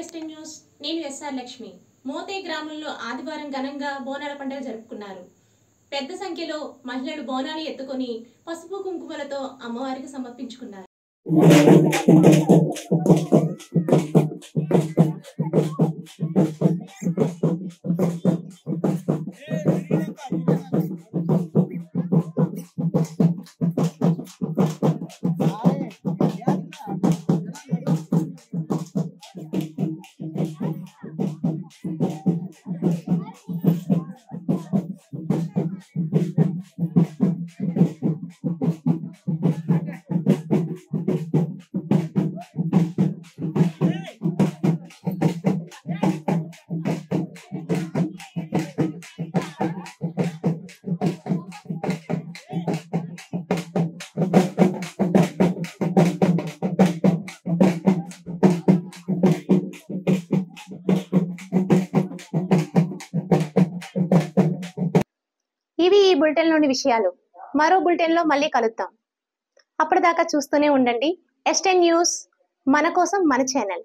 ST news నేను SR Lakshmi. Mothe గ్రామంలో ఆదివారం ఘనంగా బోనాల పండుగ జరుపుకున్నారు. పెద్ద సంఖ్యలో మహిళలు బోనాలు ఎత్తుకొని పసుపు కుంకుమలతో అమ్మవారికి సమర్పించుకున్నారు. ఇవి ఈ బులెటిన్ లోని విషయాలు. మరో బులెటిన్ లో మళ్ళీ కలుద్దాం. అప్పటిదాకా చూస్తూనే ఉండండి ఎస్టీ న్యూస్, మన కోసం మన ఛానల్.